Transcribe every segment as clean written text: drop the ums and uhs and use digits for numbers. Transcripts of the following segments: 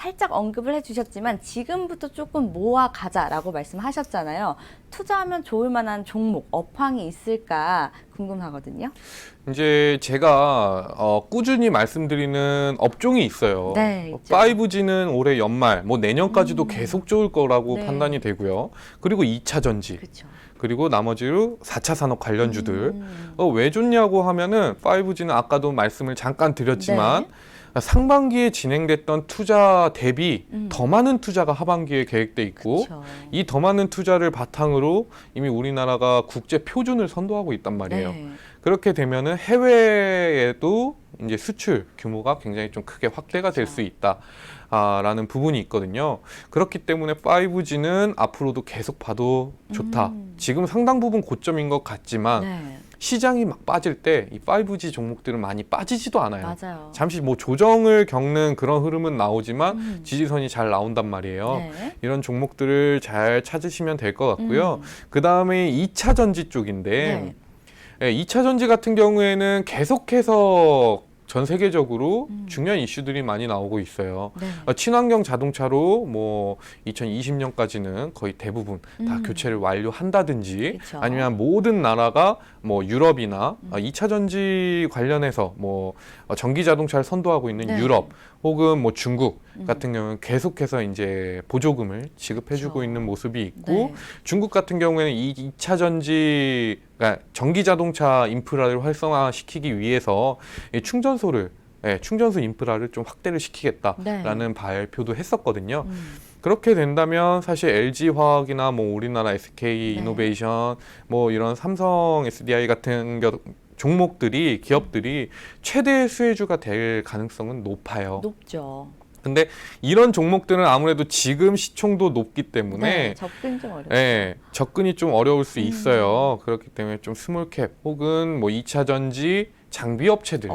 살짝 언급을 해주셨지만 지금부터 조금 모아가자라고 말씀하셨잖아요. 투자하면 좋을 만한 종목, 업황이 있을까 궁금하거든요. 이제 제가 꾸준히 말씀드리는 업종이 있어요. 네, 있죠. 5G는 올해 연말, 뭐 내년까지도 계속 좋을 거라고 네. 판단이 되고요. 그리고 2차 전지, 그렇죠. 그리고 나머지로 4차 산업 관련주들. 왜 좋냐고 하면은 5G는 아까도 말씀을 잠깐 드렸지만 네. 상반기에 진행됐던 투자 대비 더 많은 투자가 하반기에 계획돼 있고 그쵸. 이 더 많은 투자를 바탕으로 이미 우리나라가 국제 표준을 선도하고 있단 말이에요. 네. 그렇게 되면은 해외에도 이제 수출 규모가 굉장히 좀 크게 확대가 될 수 있다. 라는 부분이 있거든요. 그렇기 때문에 5G는 앞으로도 계속 봐도 좋다. 지금 상당 부분 고점인 것 같지만 네. 시장이 막 빠질 때 이 5G 종목들은 많이 빠지지도 않아요. 맞아요. 잠시 뭐 조정을 겪는 그런 흐름은 나오지만 지지선이 잘 나온단 말이에요. 네. 이런 종목들을 잘 찾으시면 될 것 같고요. 그 다음에 2차 전지 쪽인데 네. 2차 전지 같은 경우에는 계속해서 전 세계적으로 중요한 이슈들이 많이 나오고 있어요. 네. 친환경 자동차로 뭐 2020년까지는 거의 대부분 다 교체를 완료한다든지 그쵸. 아니면 모든 나라가 뭐 유럽이나 2차 전지 관련해서 뭐 전기 자동차를 선도하고 있는 네. 유럽 혹은 뭐 중국 같은 경우는 계속해서 이제 보조금을 지급해주고 그쵸. 있는 모습이 있고 네. 중국 같은 경우에는 이 2차 전지 그러니까 전기 자동차 인프라를 활성화시키기 위해서 이 충전소를 충전소 인프라를 좀 확대를 시키겠다라는 발표도 했었거든요. 그렇게 된다면 사실 LG화학이나 뭐 우리나라 SK 네. 이노베이션 뭐 이런 삼성 SDI 같은 종목들이 기업들이 최대 수혜주가 될 가능성은 높아요. 높죠. 근데 이런 종목들은 아무래도 지금 시총도 높기 때문에 네. 접근 좀 어렵죠. 접근이 좀 어려울 수 있어요. 그렇기 때문에 좀 스몰캡 혹은 뭐 2차 전지 장비 업체들.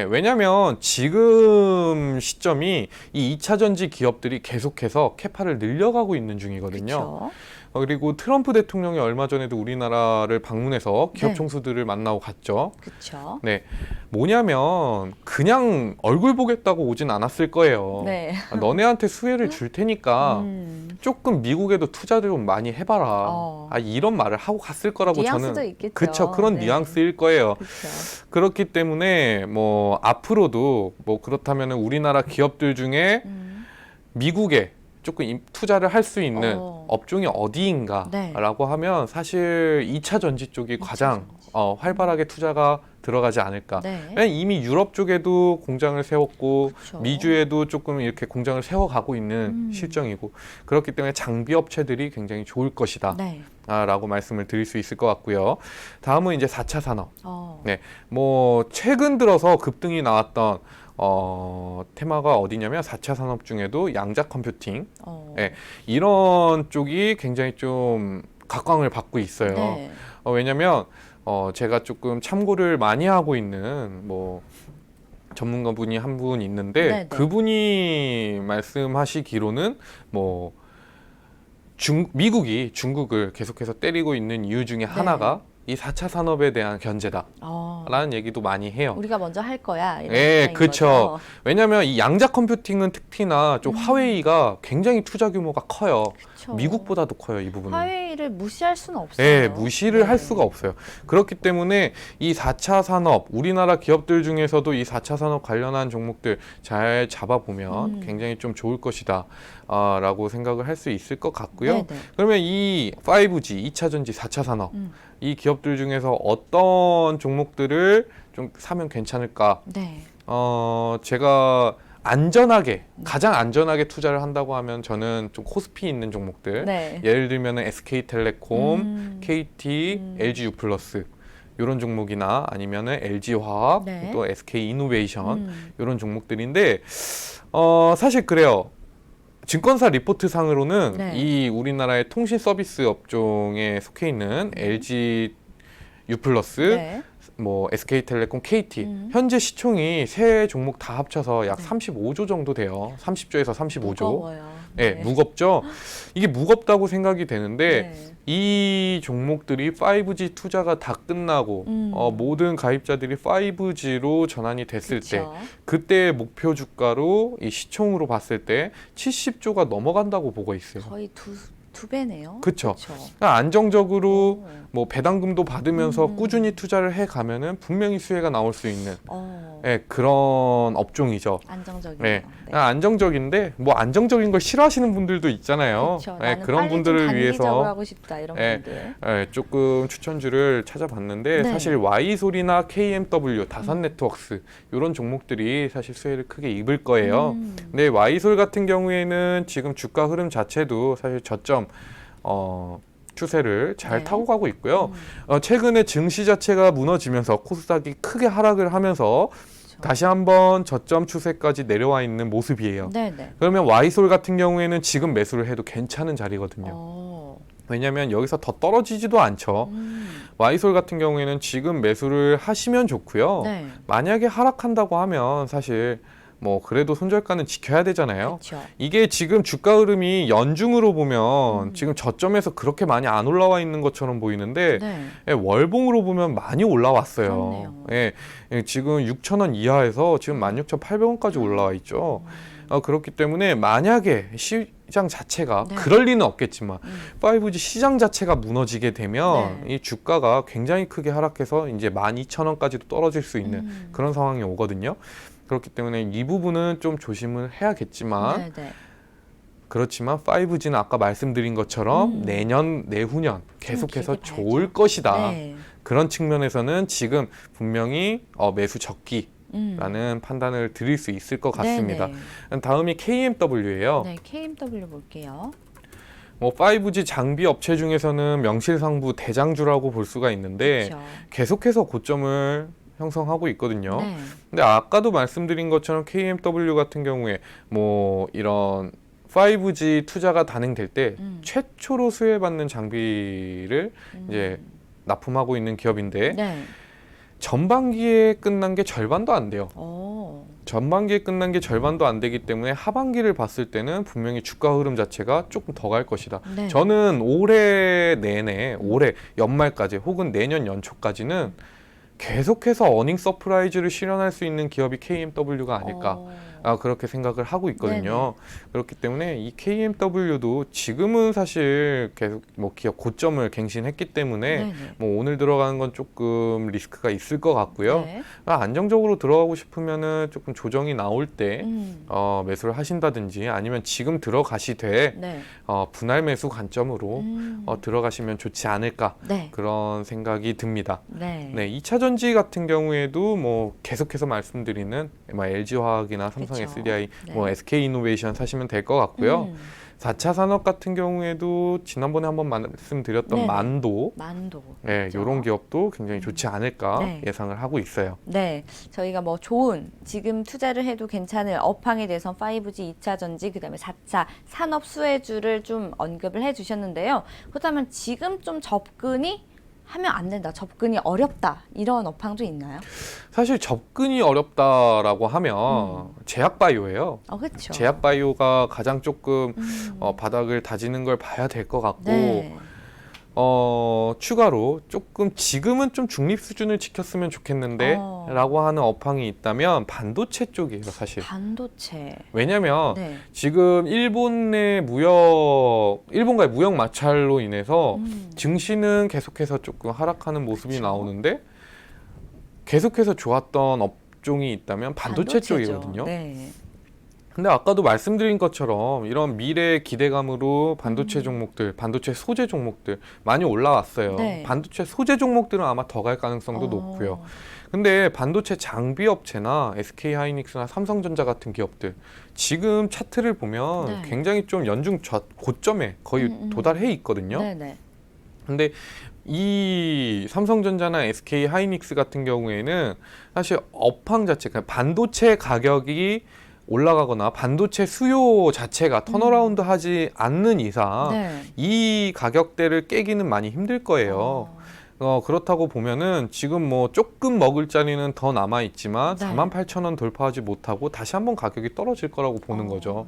왜냐하면 지금 시점이 이 2차 전지 기업들이 계속해서 캐파를 늘려가고 있는 중이거든요. 그쵸. 그리고 트럼프 대통령이 얼마 전에도 우리나라를 방문해서 기업 네. 총수들을 만나고 갔죠. 그쵸. 네, 뭐냐면 그냥 얼굴 보겠다고 오진 않았을 거예요. 네. 너네한테 수혜를 줄 테니까 조금 미국에도 투자를 좀 많이 해봐라. 이런 말을 하고 갔을 거라고 뉘앙스도 저는 있겠죠. 그쵸, 그런 네. 뉘앙스일 거예요. 그쵸. 그렇기 때문에 뭐 앞으로도 뭐 그렇다면 우리나라 기업들 중에 미국에 조금 투자를 할 수 있는 업종이 어디인가라고 하면 사실 2차 전지 쪽이 가장 활발하게 투자가 들어가지 않을까. 네. 이미 유럽 쪽에도 공장을 세웠고 그쵸. 미주에도 조금 이렇게 공장을 세워가고 있는 실정이고 그렇기 때문에 장비 업체들이 굉장히 좋을 것이다. 네. 라고 말씀을 드릴 수 있을 것 같고요. 다음은 이제 4차 산업. 어. 네, 뭐 최근 들어서 급등이 나왔던 테마가 어디냐면 4차 산업 중에도 양자 컴퓨팅 이런 쪽이 굉장히 좀 각광을 받고 있어요. 네. 왜냐면 제가 조금 참고를 많이 하고 있는 뭐 전문가분이 한 분 있는데 네네. 그분이 말씀하시기로는 뭐 미국이 중국을 계속해서 때리고 있는 이유 중에 하나가 이 4차 산업에 대한 견제다라는 얘기도 많이 해요. 우리가 먼저 할 거야. 이런 예, 입장인 그렇죠. 거죠. 왜냐하면 이 양자 컴퓨팅은 특히나 좀 화웨이가 굉장히 투자 규모가 커요. 그쵸. 미국보다도 커요, 이 부분은. 화웨이를 무시할 수는 없어요. 네, 무시를 네. 할 수가 없어요. 그렇기 때문에 이 4차 산업, 우리나라 기업들 중에서도 이 4차 산업 관련한 종목들 잘 잡아보면 굉장히 좀 좋을 것이다 라고 생각을 할 수 있을 것 같고요. 네네. 그러면 이 5G, 2차 전지, 4차 산업 이 기업들 중에서 어떤 종목들을 좀 사면 괜찮을까? 네. 제가 안전하게 가장 안전하게 투자를 한다고 하면 저는 좀 코스피 있는 종목들 네. 예를 들면 SK텔레콤, KT, LGU 플러스 이런 종목이나 아니면은 LG화학 네. 또 SK이노베이션 이런 종목들인데 사실 그래요. 증권사 리포트 상으로는 네. 이 우리나라의 통신 서비스 업종에 속해 있는 LG U 플러스 네. 뭐 SK텔레콤, KT 현재 시총이 세 종목 다 합쳐서 약 네. 35조 정도 돼요. 30조에서 35조. 무거워요. 네, 무겁죠. 이게 무겁다고 생각이 되는데 네. 이 종목들이 5G 투자가 다 끝나고 모든 가입자들이 5G로 전환이 됐을 때 그쵸. 그때 목표 주가로 이 시총으로 봤을 때 70조가 넘어간다고 보고 있어요. 거의 두 배네요. 그쵸. 그쵸. 그러니까 안정적으로 오. 뭐 배당금도 받으면서 꾸준히 투자를 해 가면은 분명히 수혜가 나올 수 있는 예, 그런 업종이죠. 안정적이네요. 네. 네. 안정적인데 뭐 안정적인 걸 싫어하시는 분들도 있잖아요. 그쵸. 예, 나는 그런 빨리 분들을 좀 단기적으로 위해서 하고 싶다 이런 예, 분들. 예, 조금 추천주를 찾아봤는데 네. 사실 Y솔이나 KMW, 다산네트워크스 이런 종목들이 사실 수혜를 크게 입을 거예요. 근데 Y솔 같은 경우에는 지금 주가 흐름 자체도 사실 저점 추세를 잘 네. 타고 가고 있고요. 최근에 증시 자체가 무너지면서 코스닥이 크게 하락을 하면서 그쵸. 다시 한번 저점 추세까지 내려와 있는 모습이에요. 네네. 그러면 Y솔 같은 경우에는 지금 매수를 해도 괜찮은 자리거든요. 왜냐하면 여기서 더 떨어지지도 않죠. Y솔 같은 경우에는 지금 매수를 하시면 좋고요. 네. 만약에 하락한다고 하면 사실 뭐 그래도 손절가는 지켜야 되잖아요. 그쵸. 이게 지금 주가 흐름이 연중으로 보면 지금 저점에서 그렇게 많이 안 올라와 있는 것처럼 보이는데 네. 예, 월봉으로 보면 많이 올라왔어요. 그렇네요. 예, 지금 6,000원 이하에서 지금 16,800원까지 올라와 있죠. 그렇기 때문에 만약에 시장 자체가 네. 그럴 리는 없겠지만 5G 시장 자체가 무너지게 되면 네. 이 주가가 굉장히 크게 하락해서 이제 12,000원까지도 떨어질 수 있는 그런 상황이 오거든요. 그렇기 때문에 이 부분은 좀 조심을 해야겠지만 네네. 그렇지만 5G는 아까 말씀드린 것처럼 내년, 내후년 계속해서 길게 좋을 봐야죠. 것이다. 네. 그런 측면에서는 지금 분명히 매수 적기라는 판단을 드릴 수 있을 것 같습니다. 네네. 다음이 KMW예요. 네, KMW 볼게요. 뭐 5G 장비 업체 중에서는 명실상부 대장주라고 볼 수가 있는데 그쵸. 계속해서 고점을 형성하고 있거든요. 네. 근데 아까도 말씀드린 것처럼 KMW 같은 경우에 뭐 이런 5G 투자가 단행될 때 최초로 수혜받는 장비를 이제 납품하고 있는 기업인데 네. 전반기에 끝난 게 절반도 안 돼요. 오. 전반기에 끝난 게 절반도 안 되기 때문에 하반기를 봤을 때는 분명히 주가 흐름 자체가 조금 더 갈 것이다. 네. 저는 올해 내내, 올해 연말까지 혹은 내년 연초까지는 계속해서 어닝 서프라이즈를 실현할 수 있는 기업이 KMW가 아닐까 그렇게 생각을 하고 있거든요. 네네. 그렇기 때문에 이 KMW도 지금은 사실 계속 뭐 기업 고점을 갱신했기 때문에 네네. 뭐 오늘 들어가는 건 조금 리스크가 있을 것 같고요. 네. 안정적으로 들어가고 싶으면은 조금 조정이 나올 때 매수를 하신다든지 아니면 지금 들어가시되 네. 분할 매수 관점으로 들어가시면 좋지 않을까 네. 그런 생각이 듭니다. 네. 네, 2차 전지 같은 경우에도 뭐 계속해서 말씀드리는 뭐 LG화학이나 삼성 그쵸. SDI, 네. 뭐 SK이노베이션 사시면 될 것 같고요. 4차 산업 같은 경우에도 지난번에 한번 말씀드렸던 네네. 만도, 네, 그쵸. 이런 기업도 굉장히 좋지 않을까 네. 예상을 하고 있어요. 네, 저희가 뭐 좋은 지금 투자를 해도 괜찮을 업황에 대해서 5G, 2차 전지, 그다음에 4차 산업 수혜주를 좀 언급을 해주셨는데요. 그렇다면 지금 좀 접근이 하면 안 된다, 접근이 어렵다 이런 업황도 있나요? 사실 접근이 어렵다라고 하면 제약바이오예요. 그렇죠. 제약바이오가 가장 조금 바닥을 다지는 걸 봐야 될 것 같고 네. 추가로 조금 지금은 좀 중립 수준을 지켰으면 좋겠는데 라고 하는 업황이 있다면 반도체 쪽이에요, 사실. 반도체. 왜냐면 네. 지금 일본과의 무역 마찰로 인해서 증시는 계속해서 조금 하락하는 모습이 그쵸. 나오는데 계속해서 좋았던 업종이 있다면 반도체 반도체죠. 쪽이거든요. 네. 근데 아까도 말씀드린 것처럼 이런 미래 기대감으로 반도체 종목들, 반도체 소재 종목들 많이 올라왔어요. 네. 반도체 소재 종목들은 아마 더 갈 가능성도 높고요. 근데 반도체 장비 업체나 SK 하이닉스나 삼성전자 같은 기업들 지금 차트를 보면 네. 굉장히 좀 연중 고점에 거의 도달해 있거든요. 네네. 근데 이 삼성전자나 SK 하이닉스 같은 경우에는 사실 업황 자체, 그러니까 반도체 가격이 올라가거나 반도체 수요 자체가 턴어라운드 하지 않는 이상 네. 이 가격대를 깨기는 많이 힘들 거예요. 그렇다고 보면은 지금 뭐 조금 먹을 자리는 더 남아 있지만 네. 48,000원 돌파하지 못하고 다시 한번 가격이 떨어질 거라고 보는 거죠.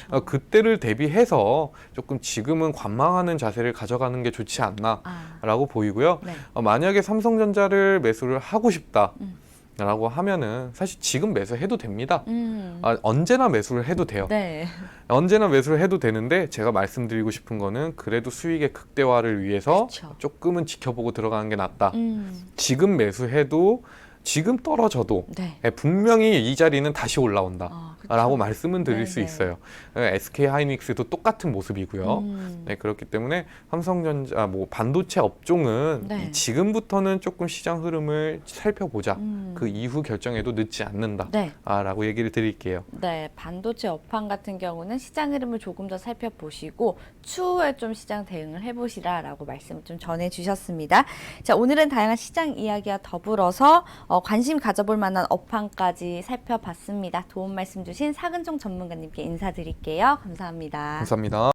그렇죠. 그때를 대비해서 조금 지금은 관망하는 자세를 가져가는 게 좋지 않나라고 보이고요. 네. 만약에 삼성전자를 매수를 하고 싶다라고 하면은 사실 지금 매수해도 됩니다. 언제나 매수를 해도 돼요. 네. 언제나 매수를 해도 되는데 제가 말씀드리고 싶은 거는 그래도 수익의 극대화를 위해서 그쵸. 조금은 지켜보고 들어가는 게 낫다. 음. 지금 매수해도 지금 떨어져도 네. 분명히 이 자리는 다시 올라온다. 그쵸. 라고 말씀은 드릴 수 네네. 있어요. SK 하이닉스도 똑같은 모습이고요. 네, 그렇기 때문에 삼성전자 뭐 반도체 업종은 네. 지금부터는 조금 시장 흐름을 살펴보자. 그 이후 결정해도 늦지 않는다. 네. 라고 얘기를 드릴게요. 네, 반도체 업황 같은 경우는 시장 흐름을 조금 더 살펴보시고 추후에 좀 시장 대응을 해보시라라고 말씀을 좀 전해주셨습니다. 자, 오늘은 다양한 시장 이야기와 더불어서 관심 가져볼 만한 업황까지 살펴봤습니다. 도움 말씀 주신 사근종 전문가님께 인사드릴게요. 감사합니다. 감사합니다.